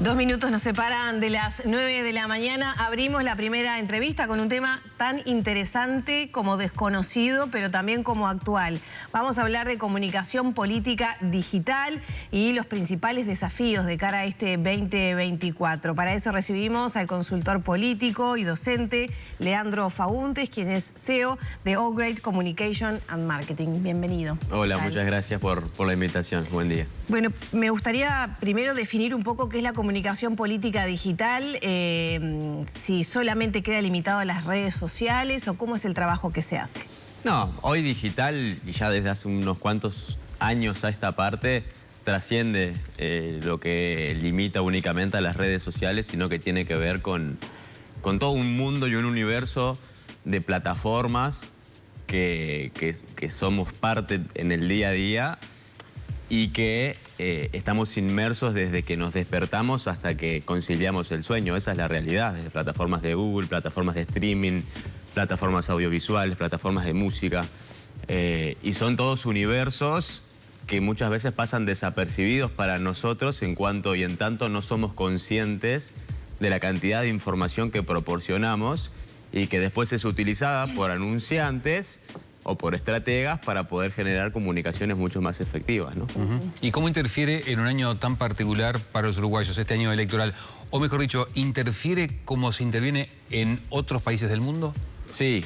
2 minutos nos separan de las 9 de la mañana. Abrimos la primera entrevista con un tema tan interesante como desconocido, pero también como actual. Vamos a hablar de comunicación política digital y los principales desafíos de cara a este 2024. Para eso recibimos al consultor político y docente Leandro Fagundes, quien es CEO de All Great Communication and Marketing. Bienvenido. Hola, muchas gracias por la invitación. Buen día. Bueno, me gustaría primero definir un poco qué es la comunicación política digital, si solamente queda limitado a las redes sociales o cómo es el trabajo que se hace. No, hoy digital, y ya desde hace unos cuantos años a esta parte, trasciende lo que limita únicamente a las redes sociales, sino que tiene que ver con todo un mundo y un universo de plataformas que somos parte en el día a día y que estamos inmersos desde que nos despertamos hasta que conciliamos el sueño. Esa es la realidad, desde plataformas de Google, plataformas de streaming, plataformas audiovisuales, plataformas de música. Y son todos universos que muchas veces pasan desapercibidos para nosotros en cuanto y en tanto no somos conscientes de la cantidad de información que proporcionamos y que después es utilizada por anunciantes o por estrategas para poder generar comunicaciones mucho más efectivas, ¿no? ¿Y cómo interfiere en un año tan particular para los uruguayos, este año electoral? O mejor dicho, ¿interfiere como se interviene en otros países del mundo? Sí,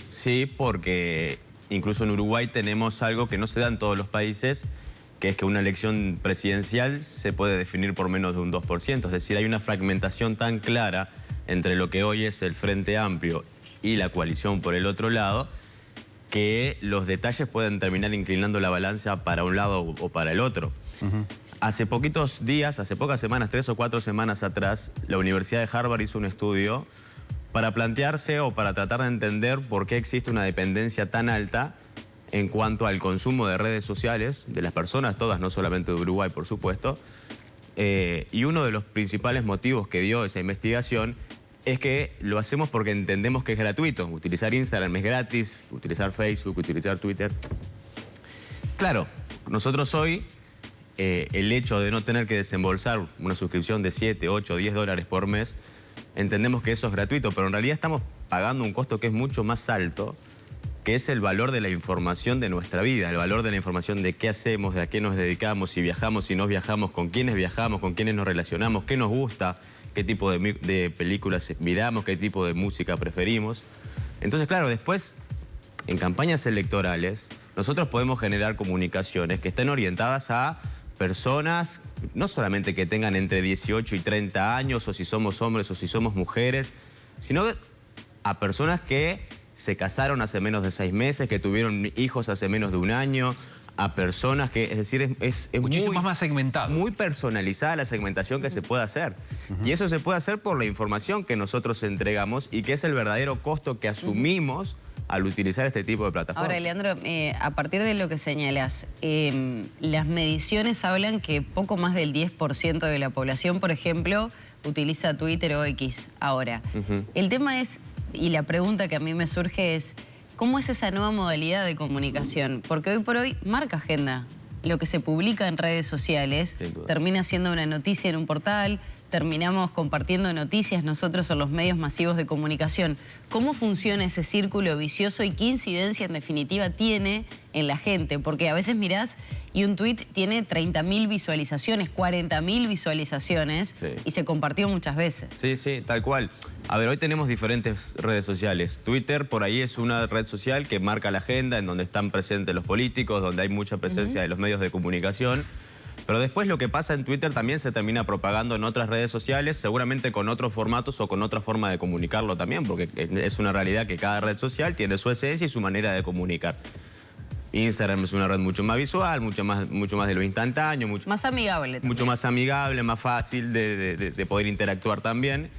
porque incluso en Uruguay tenemos algo que no se da en todos los países, que es que una elección presidencial se puede definir por menos de un 2%. Es decir, hay una fragmentación tan clara entre lo que hoy es el Frente Amplio y la coalición por el otro lado, que los detalles pueden terminar inclinando la balanza para un lado o para el otro. Hace poquitos días, hace pocas semanas, 3 o 4 semanas atrás, la Universidad de Harvard hizo un estudio para plantearse o para tratar de entender por qué existe una dependencia tan alta en cuanto al consumo de redes sociales de las personas, todas, no solamente de Uruguay, por supuesto. Y uno de los principales motivos que dio esa investigación es que lo hacemos porque entendemos que es gratuito. Utilizar Instagram es gratis, utilizar Facebook, utilizar Twitter. Claro, nosotros hoy, el hecho de no tener que desembolsar una suscripción de 7, 8, 10 dólares por mes, entendemos que eso es gratuito, pero en realidad estamos pagando un costo que es mucho más alto, que es el valor de la información de nuestra vida, el valor de la información de qué hacemos, de a qué nos dedicamos, si viajamos, si no viajamos, con quiénes viajamos, con quiénes nos relacionamos, qué nos gusta, qué tipo de películas miramos, qué tipo de música preferimos. Entonces, claro, después, en campañas electorales, nosotros podemos generar comunicaciones que estén orientadas a personas, no solamente que tengan entre 18 y 30 años, o si somos hombres o si somos mujeres, sino a personas que se casaron hace menos de 6 meses, que tuvieron hijos hace menos de un año, a personas que, es decir, es muchísimo más segmentado. Muy personalizada la segmentación que se puede hacer. Y eso se puede hacer por la información que nosotros entregamos y que es el verdadero costo que asumimos al utilizar este tipo de plataformas. Ahora, Leandro, a partir de lo que señalas, las mediciones hablan que poco más del 10% de la población, por ejemplo, utiliza Twitter o X ahora. El tema es, y la pregunta que a mí me surge es, ¿cómo es esa nueva modalidad de comunicación? Porque hoy por hoy marca agenda. Lo que se publica en redes sociales termina siendo una noticia en un portal, terminamos compartiendo noticias nosotros en los medios masivos de comunicación. ¿Cómo funciona ese círculo vicioso y qué incidencia en definitiva tiene en la gente? Porque a veces mirás y un tuit tiene 30.000 visualizaciones, 40.000 visualizaciones y se compartió muchas veces. Sí, tal cual. A ver, hoy tenemos diferentes redes sociales. Twitter por ahí es una red social que marca la agenda, en donde están presentes los políticos, donde hay mucha presencia de los medios de comunicación. Pero después lo que pasa en Twitter también se termina propagando en otras redes sociales, seguramente con otros formatos o con otra forma de comunicarlo también, porque es una realidad que cada red social tiene su esencia y su manera de comunicar. Instagram es una red mucho más visual, mucho más de lo instantáneo. Más amigable también. Mucho más amigable, más fácil de poder interactuar también.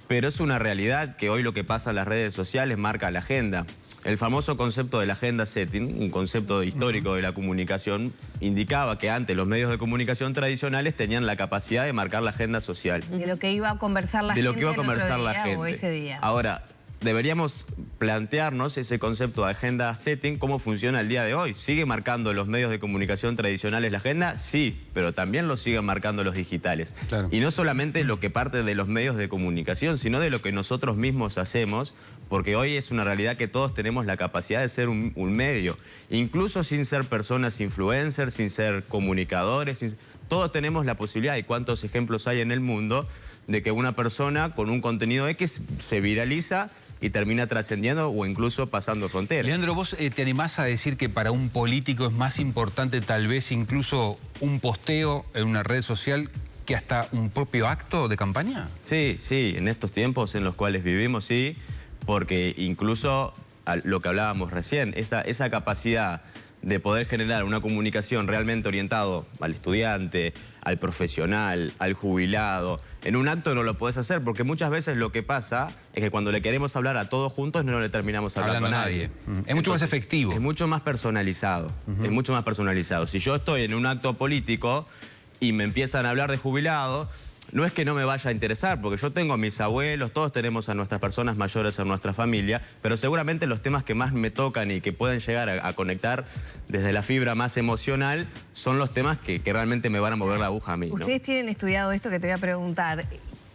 Pero es una realidad que hoy lo que pasa en las redes sociales marca la agenda. El famoso concepto de la agenda setting, un concepto histórico de la comunicación, indicaba que antes los medios de comunicación tradicionales tenían la capacidad de marcar la agenda social. De lo que iba a conversar la gente. De lo que iba a conversar la gente. O ese día. Ahora, deberíamos plantearnos ese concepto de agenda setting, cómo funciona el día de hoy. ¿Sigue marcando los medios de comunicación tradicionales la agenda? Sí, pero también lo siguen marcando los digitales. Claro. Y no solamente lo que parte de los medios de comunicación, sino de lo que nosotros mismos hacemos, porque hoy es una realidad que todos tenemos la capacidad de ser un medio, incluso sin ser personas influencers, sin ser comunicadores, todos tenemos la posibilidad, y cuántos ejemplos hay en el mundo, de que una persona con un contenido X se viraliza y termina trascendiendo o incluso pasando fronteras. Leandro, ¿vos te animás a decir que para un político es más importante tal vez incluso un posteo en una red social que hasta un propio acto de campaña? Sí, sí, en estos tiempos en los cuales vivimos, sí, porque incluso lo que hablábamos recién, esa capacidad de poder generar una comunicación realmente orientado al estudiante, al profesional, al jubilado. En un acto no lo podés hacer porque muchas veces lo que pasa es que cuando le queremos hablar a todos juntos no le terminamos hablando a nadie. Es mucho más efectivo. Es mucho más personalizado. Es mucho más personalizado. Si yo estoy en un acto político y me empiezan a hablar de jubilado, no es que no me vaya a interesar, porque yo tengo a mis abuelos, todos tenemos a nuestras personas mayores en nuestra familia, pero seguramente los temas que más me tocan y que pueden llegar a conectar desde la fibra más emocional son los temas que realmente me van a mover la aguja a mí, ¿no? Ustedes tienen estudiado esto que te voy a preguntar.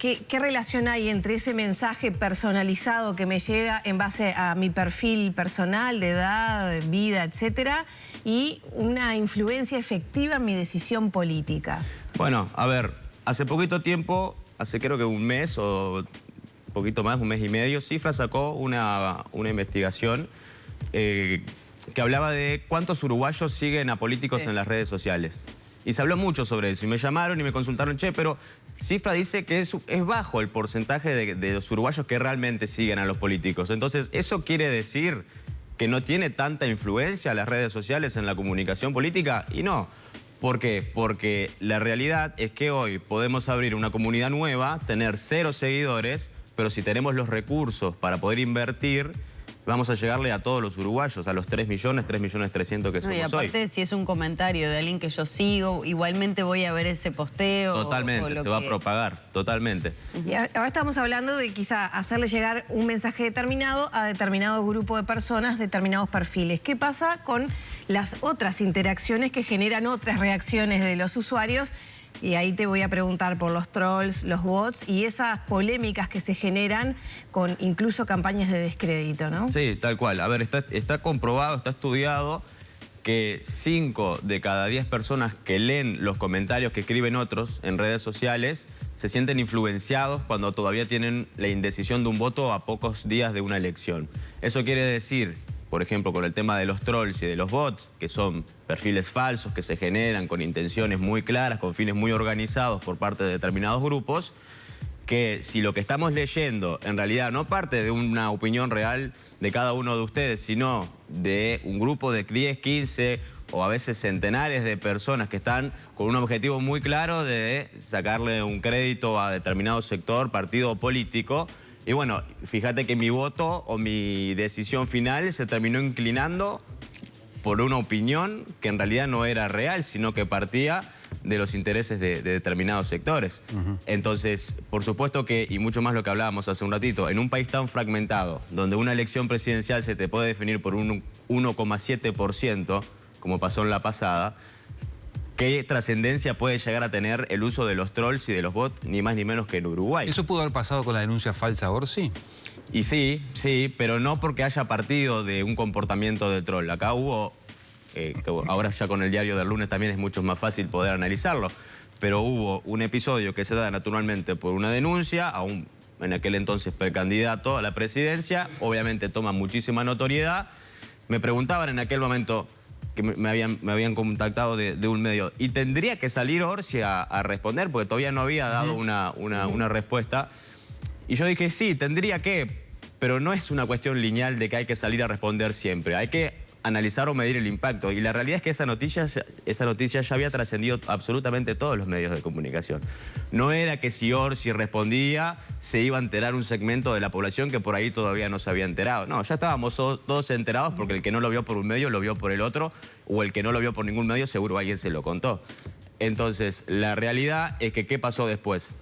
¿Qué relación hay entre ese mensaje personalizado que me llega en base a mi perfil personal, de edad, de vida, etcétera, y una influencia efectiva en mi decisión política? Bueno, a ver, hace poquito tiempo, hace creo que un mes o un poquito más, un mes y medio, Cifra sacó una investigación que hablaba de cuántos uruguayos siguen a políticos en las redes sociales. Y se habló mucho sobre eso. Y me llamaron y me consultaron, che, pero Cifra dice que es bajo el porcentaje de los uruguayos que realmente siguen a los políticos. Entonces, ¿eso quiere decir que no tiene tanta influencia las redes sociales en la comunicación política? Y no. ¿Por qué? Porque la realidad es que hoy podemos abrir una comunidad nueva, tener 0 seguidores, pero si tenemos los recursos para poder invertir, vamos a llegarle a todos los uruguayos, a los 3.300.000 que somos y aparte, hoy. si es un comentario de alguien que yo sigo, igualmente voy a ver ese posteo. Totalmente, se va a propagar, totalmente. Y ahora estamos hablando de quizá hacerle llegar un mensaje determinado a determinado grupo de personas, determinados perfiles. ¿Qué pasa con las otras interacciones que generan otras reacciones de los usuarios? Y ahí te voy a preguntar por los trolls, los bots y esas polémicas que se generan con incluso campañas de descrédito, ¿no? Sí, tal cual. A ver, está comprobado, está estudiado que 5 de cada 10 personas que leen los comentarios que escriben otros en redes sociales se sienten influenciados cuando todavía tienen la indecisión de un voto a pocos días de una elección. Eso quiere decir, por ejemplo, con el tema de los trolls y de los bots, que son perfiles falsos que se generan con intenciones muy claras, con fines muy organizados por parte de determinados grupos, que si lo que estamos leyendo en realidad no parte de una opinión real de cada uno de ustedes, sino de un grupo de 10, 15 o a veces centenares de personas que están con un objetivo muy claro de sacarle un crédito a determinado sector, partido o político. Y bueno, fíjate que mi voto o mi decisión final se terminó inclinando por una opinión que en realidad no era real, sino que partía de los intereses de determinados sectores. Entonces, por supuesto que, y mucho más lo que hablábamos hace un ratito, en un país tan fragmentado, donde una elección presidencial se te puede definir por un 1,7%, como pasó en la pasada, ¿qué trascendencia puede llegar a tener el uso de los trolls y de los bots, ni más ni menos que en Uruguay? ¿Eso pudo haber pasado con la denuncia falsa Orsi? Y sí, pero no porque haya partido de un comportamiento de troll. Acá hubo, que ahora ya con el diario del lunes también es mucho más fácil poder analizarlo, pero hubo un episodio que se da naturalmente por una denuncia a un, en aquel entonces, precandidato a la presidencia, obviamente toma muchísima notoriedad. Me preguntaban en aquel momento, que me habían contactado de un medio, y tendría que salir Orsi a responder, porque todavía no había dado una respuesta. Y yo dije, sí, tendría que, pero no es una cuestión lineal de que hay que salir a responder siempre. Hay que analizar o medir el impacto. Y la realidad es que esa noticia ya había trascendido absolutamente todos los medios de comunicación. No era que si Orsi respondía, se iba a enterar un segmento de la población que por ahí todavía no se había enterado. No, ya estábamos todos enterados porque el que no lo vio por un medio lo vio por el otro, o el que no lo vio por ningún medio seguro alguien se lo contó. Entonces, la realidad es que ¿qué pasó después?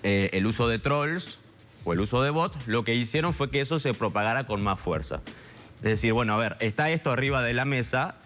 El uso de trolls o el uso de bots, lo que hicieron fue que eso se propagara con más fuerza. Es decir, bueno, a ver, está esto arriba de la mesa,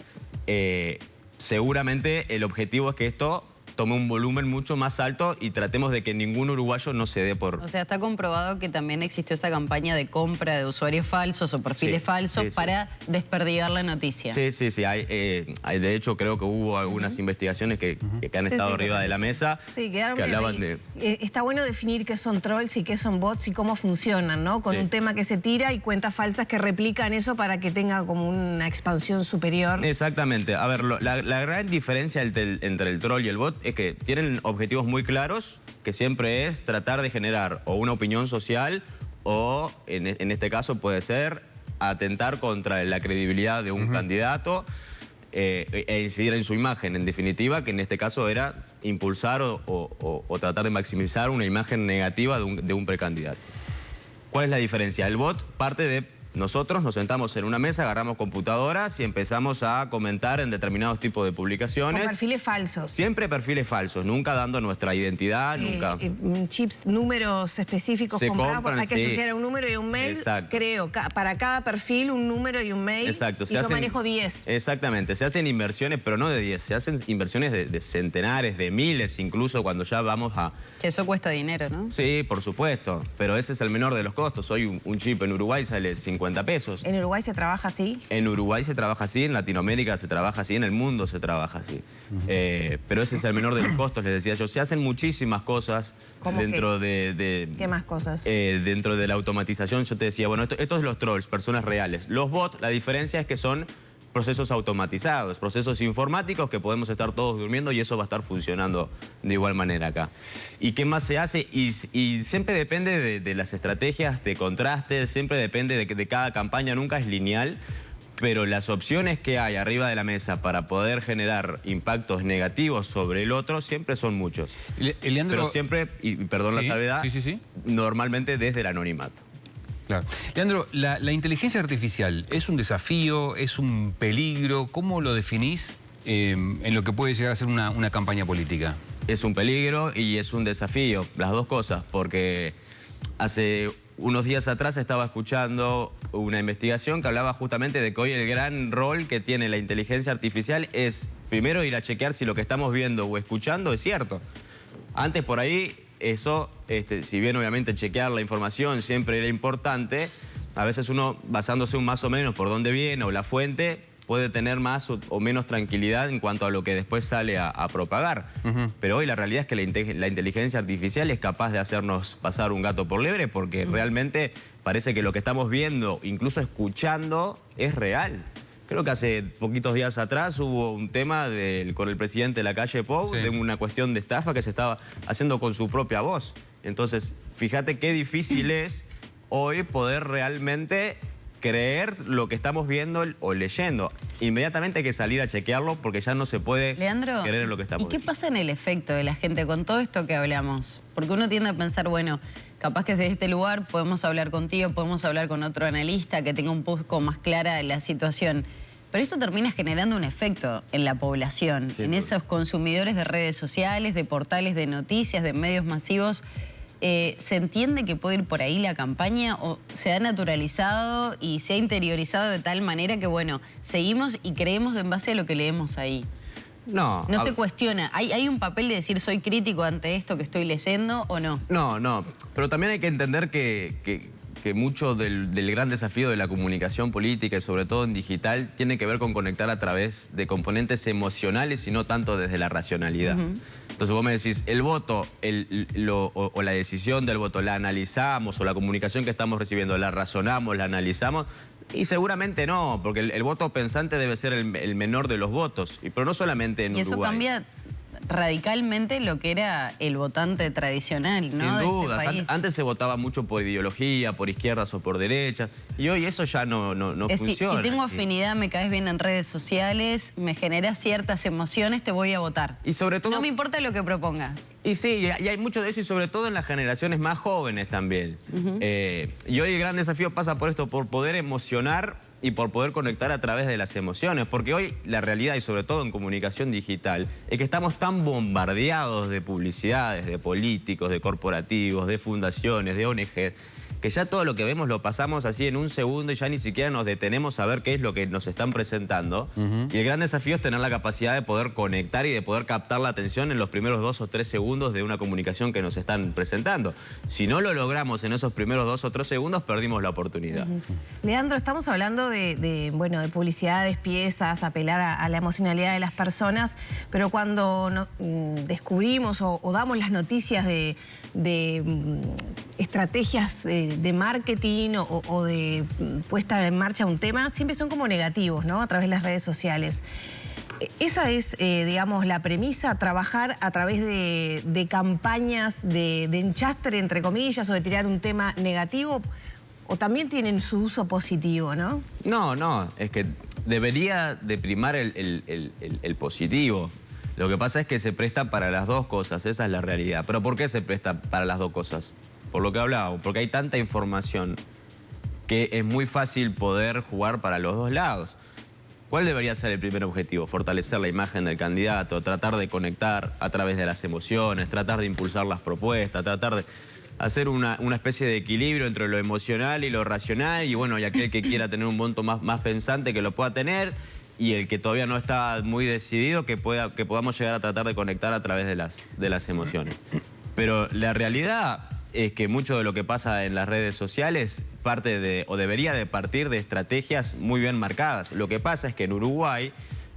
seguramente el objetivo es que esto tome un volumen mucho más alto y tratemos de que ningún uruguayo no se dé por... O sea, está comprobado que también existió esa campaña de compra de usuarios falsos o perfiles falsos para desperdigar la noticia. Sí. De hecho, creo que hubo algunas investigaciones que han estado arriba de la mesa que hablaban de... Está bueno definir qué son trolls y qué son bots y cómo funcionan, ¿no? Con un tema que se tira y cuentas falsas que replican eso para que tenga como una expansión superior. Exactamente. A ver, la gran diferencia entre el troll y el bot es que tienen objetivos muy claros, que siempre es tratar de generar o una opinión social o, en este caso, puede ser atentar contra la credibilidad de un candidato e incidir en su imagen, en definitiva, que en este caso era impulsar o tratar de maximizar una imagen negativa de un precandidato. ¿Cuál es la diferencia? El bot parte de... Nosotros nos sentamos en una mesa, agarramos computadoras y empezamos a comentar en determinados tipos de publicaciones. Con perfiles falsos. Siempre perfiles falsos, nunca dando nuestra identidad, nunca. Chips, números específicos Se comprados, compran, hay que asociar un número y un mail. Exacto. Creo, para cada perfil un número y un mail. Exacto. Y yo manejo 10. Exactamente, se hacen inversiones, pero no de 10, se hacen inversiones de centenares, de miles, incluso cuando ya vamos a... Que eso cuesta dinero, ¿no? Sí, por supuesto, pero ese es el menor de los costos. Hoy un chip en Uruguay sale 50 pesos. ¿En Uruguay se trabaja así? En Uruguay se trabaja así, en Latinoamérica se trabaja así, en el mundo se trabaja así. Pero ese es el menor de los costos, les decía yo. Se hacen muchísimas cosas dentro de... ¿Qué más cosas? Dentro de la automatización, yo te decía, bueno, esto es los trolls, personas reales. Los bots, la diferencia es que son procesos automatizados, procesos informáticos que podemos estar todos durmiendo y eso va a estar funcionando de igual manera acá. ¿Y qué más se hace? Y siempre depende de las estrategias de contraste, siempre depende de cada campaña, nunca es lineal, pero las opciones que hay arriba de la mesa para poder generar impactos negativos sobre el otro siempre son muchos. Leandro... Pero siempre, y perdón la salvedad, normalmente desde el anonimato. Claro. Leandro, la inteligencia artificial, ¿es un desafío, es un peligro? ¿Cómo lo definís en lo que puede llegar a ser una campaña política? Es un peligro y es un desafío, las dos cosas, porque hace unos días atrás estaba escuchando una investigación que hablaba justamente de que hoy el gran rol que tiene la inteligencia artificial es primero ir a chequear si lo que estamos viendo o escuchando es cierto. Antes por ahí... Eso, si bien obviamente chequear la información siempre era importante, a veces uno, basándose un más o menos por dónde viene o la fuente, puede tener más o menos tranquilidad en cuanto a lo que después sale a propagar. Pero hoy la realidad es que la inteligencia artificial es capaz de hacernos pasar un gato por liebre porque realmente parece que lo que estamos viendo, incluso escuchando, es real. Creo que hace poquitos días atrás hubo un tema con el presidente de la calle Pou, de una cuestión de estafa que se estaba haciendo con su propia voz. Entonces, fíjate qué difícil es hoy poder realmente creer lo que estamos viendo o leyendo. Inmediatamente hay que salir a chequearlo porque ya no se puede creer en lo que estamos viendo. ¿Y qué pasa en el efecto de la gente con todo esto que hablamos? Porque uno tiende a pensar, bueno, capaz que desde este lugar podemos hablar contigo, podemos hablar con otro analista que tenga un poco más clara la situación. Pero esto termina generando un efecto en la población, en esos consumidores de redes sociales, de portales de noticias, de medios masivos. ¿Se entiende que puede ir por ahí la campaña o se ha naturalizado y se ha interiorizado de tal manera que, bueno, seguimos y creemos en base a lo que leemos ahí? No se cuestiona. ¿Hay un papel de decir soy crítico ante esto que estoy leyendo o no? No. Pero también hay que entender que mucho del gran desafío de la comunicación política y sobre todo en digital tiene que ver con conectar a través de componentes emocionales y no tanto desde la racionalidad. Entonces vos me decís, el voto o la decisión del voto la analizamos o la comunicación que estamos recibiendo la razonamos, la analizamos. Y seguramente no, porque el voto pensante debe ser el menor de los votos. Pero no solamente en Uruguay. Y eso cambia radicalmente lo que era el votante tradicional, ¿no? Sin duda. De este país. Antes se votaba mucho por ideología, por izquierdas o por derechas. Y hoy eso ya no funciona. Si tengo afinidad, me caes bien en redes sociales, me generas ciertas emociones, te voy a votar. Y sobre todo... No me importa lo que propongas. Y sí, y hay mucho de eso y sobre todo en las generaciones más jóvenes también. Y hoy el gran desafío pasa por esto, por poder emocionar y por poder conectar a través de las emociones. Porque hoy la realidad, y sobre todo en comunicación digital, es que estamos tan bombardeados de publicidades, de políticos, de corporativos, de fundaciones, de ONG, que ya todo lo que vemos lo pasamos así en un segundo y ya ni siquiera nos detenemos a ver qué es lo que nos están presentando. Y el gran desafío es tener la capacidad de poder conectar y de poder captar la atención en los primeros 2 o 3 segundos de una comunicación que nos están presentando. Si no lo logramos en esos primeros 2 o 3 segundos, perdimos la oportunidad. Leandro, estamos hablando de publicidades, piezas, apelar a la emocionalidad de las personas, pero cuando descubrimos o damos las noticias de estrategias de marketing o de puesta en marcha un tema, siempre son como negativos, ¿no? A través de las redes sociales. Esa es, digamos, la premisa, trabajar a través de campañas de enchastre, entre comillas, o de tirar un tema negativo, o también tienen su uso positivo, ¿no? No, es que debería de primar el positivo. Lo que pasa es que se presta para las dos cosas, esa es la realidad. ¿Pero por qué se presta para las dos cosas? Por lo que hablaba, porque hay tanta información que es muy fácil poder jugar para los dos lados. ¿Cuál debería ser el primer objetivo? Fortalecer la imagen del candidato, tratar de conectar a través de las emociones, tratar de impulsar las propuestas, tratar de hacer una especie de equilibrio entre lo emocional y lo racional, y bueno, y aquel que quiera tener un voto más pensante que lo pueda tener, y el que todavía no está muy decidido que podamos llegar a tratar de conectar a través de las emociones. Pero la realidad es que mucho de lo que pasa en las redes sociales parte de, o debería de partir de estrategias muy bien marcadas. Lo que pasa es que en Uruguay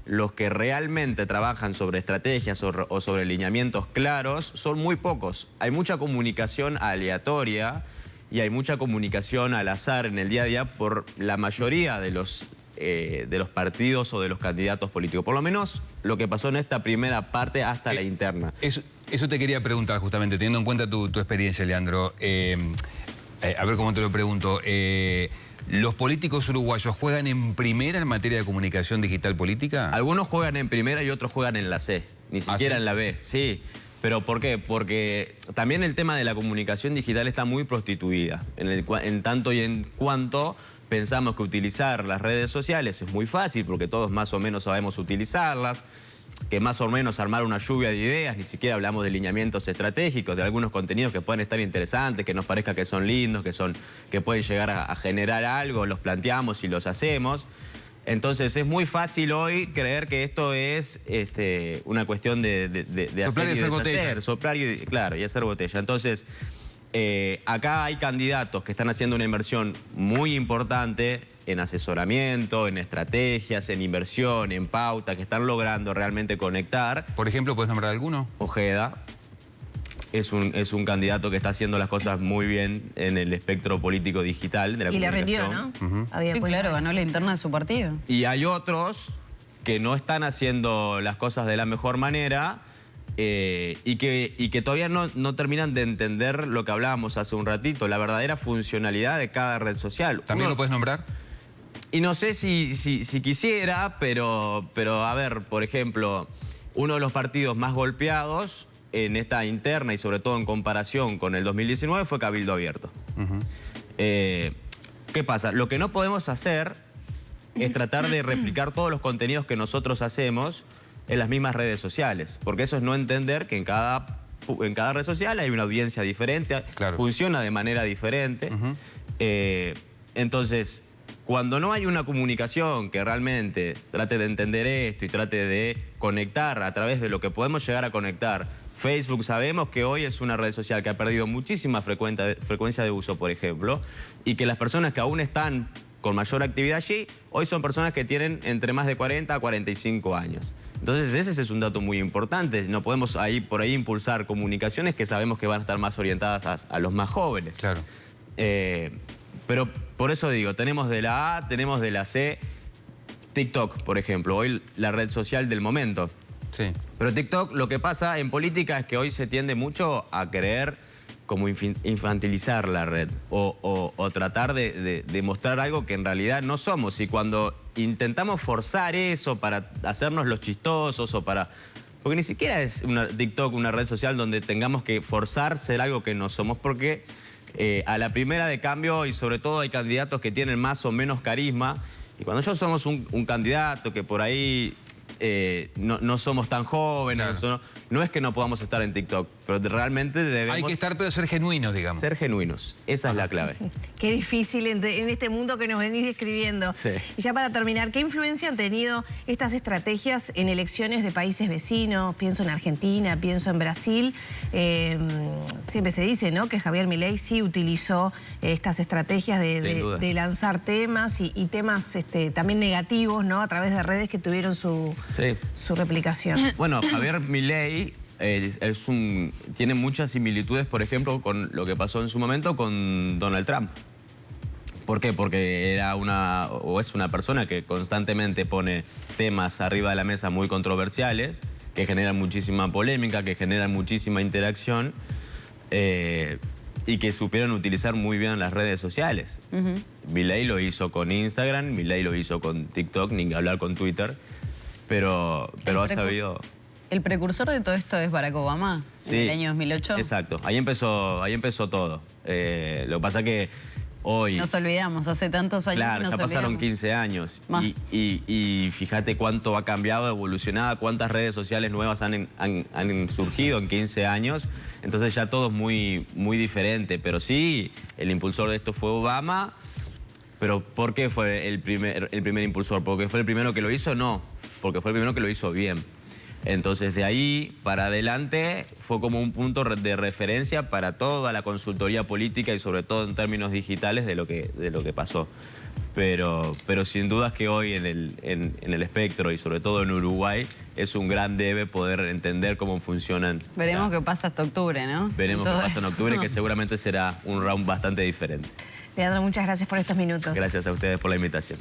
los que realmente trabajan sobre estrategias o sobre lineamientos claros son muy pocos. Hay mucha comunicación aleatoria y hay mucha comunicación al azar en el día a día por la mayoría de los partidos o de los candidatos políticos. Por lo menos lo que pasó en esta primera parte hasta la interna. Eso te quería preguntar justamente, teniendo en cuenta tu experiencia, Leandro. A ver cómo te lo pregunto. ¿Los políticos uruguayos juegan en primera en materia de comunicación digital política? Algunos juegan en primera y otros juegan en la C, ni siquiera ¿sí? en la B. Sí. ¿Pero por qué? Porque también el tema de la comunicación digital está muy prostituida. En tanto y en cuanto pensamos que utilizar las redes sociales es muy fácil, porque todos más o menos sabemos utilizarlas, que más o menos armar una lluvia de ideas, ni siquiera hablamos de lineamientos estratégicos, de algunos contenidos que pueden estar interesantes, que nos parezca que son lindos, que pueden llegar a generar algo, los planteamos y los hacemos. Entonces es muy fácil hoy creer que esto es una cuestión de soplar hacer y hacer botella. Soplar y hacer botella. Entonces, acá hay candidatos que están haciendo una inversión muy importante en asesoramiento, en estrategias, en inversión, en pauta, que están logrando realmente conectar. Por ejemplo, ¿puedes nombrar alguno? Ojeda es un candidato que está haciendo las cosas muy bien en el espectro político digital de la comunicación. Y le rindió, ¿no? Sí, claro, ganó la interna de su partido. Y hay otros que no están haciendo las cosas de la mejor manera y que todavía no terminan de entender lo que hablábamos hace un ratito, la verdadera funcionalidad de cada red social. ¿También lo puedes nombrar? Y no sé si quisiera, pero a ver, por ejemplo, uno de los partidos más golpeados en esta interna y sobre todo en comparación con el 2019 fue Cabildo Abierto. ¿Qué pasa? Lo que no podemos hacer es tratar de replicar todos los contenidos que nosotros hacemos en las mismas redes sociales, porque eso es no entender que en cada red social hay una audiencia diferente, claro, funciona de manera diferente. Entonces, cuando no hay una comunicación que realmente trate de entender esto y trate de conectar a través de lo que podemos llegar a conectar. Facebook sabemos que hoy es una red social que ha perdido muchísima frecuencia de uso, por ejemplo, y que las personas que aún están con mayor actividad allí, hoy son personas que tienen entre más de 40 a 45 años. Entonces ese es un dato muy importante. No podemos por ahí impulsar comunicaciones que sabemos que van a estar más orientadas a los más jóvenes. Claro. Pero por eso digo, tenemos de la A, tenemos de la C. TikTok, por ejemplo, hoy la red social del momento. Sí. Pero TikTok, lo que pasa en política es que hoy se tiende mucho a querer como infantilizar la red o tratar de mostrar algo que en realidad no somos. Y cuando intentamos forzar eso para hacernos los chistosos o para... Porque ni siquiera es TikTok una red social donde tengamos que forzar ser algo que no somos, porque a la primera de cambio, y sobre todo hay candidatos que tienen más o menos carisma, Y cuando nosotros somos un candidato que por ahí no somos tan jóvenes, Claro. no es que no podamos estar en TikTok, pero realmente debemos Hay que estar, pero ser genuinos, digamos. ser genuinos. Esa es la clave. Qué difícil en este mundo que nos venís describiendo. Sí. Y ya para terminar, ¿qué influencia han tenido estas estrategias en elecciones de países vecinos? Pienso en Argentina, pienso en Brasil. Siempre se dice, ¿no?, que Javier Milei sí utilizó estas estrategias Sin dudas. de lanzar temas y temas también negativos, ¿no?, a través de redes que tuvieron su replicación. Bueno, Javier Milei tiene muchas similitudes, por ejemplo, con lo que pasó en su momento con Donald Trump. ¿Por qué? Porque es una persona que constantemente pone temas arriba de la mesa muy controversiales, que generan muchísima polémica, que generan muchísima interacción y que supieron utilizar muy bien las redes sociales. Milei lo hizo con Instagram, Milei lo hizo con TikTok, ni hablar con Twitter, pero ha sabido... ¿El precursor de todo esto es Barack Obama, en el año 2008? Exacto, ahí empezó todo. Lo que pasa que hoy... Nos olvidamos, hace tantos años Claro, que nos ya pasaron olvidamos. 15 años. Más. Y fíjate cuánto ha cambiado, evolucionado, cuántas redes sociales nuevas han surgido en 15 años. Entonces ya todo es muy diferente. Pero sí, el impulsor de esto fue Obama. ¿Pero por qué fue el primer impulsor? ¿Porque fue el primero que lo hizo? No, porque fue el primero que lo hizo bien. Entonces, de ahí para adelante fue como un punto de referencia para toda la consultoría política y sobre todo en términos digitales de lo que pasó. Pero sin dudas que hoy en el espectro y sobre todo en Uruguay es un gran debe poder entender cómo funcionan. Veremos qué pasa hasta octubre, ¿no? Veremos qué Todo pasa en octubre, que seguramente será un round bastante diferente. Leandro, muchas gracias por estos minutos. Gracias a ustedes por la invitación.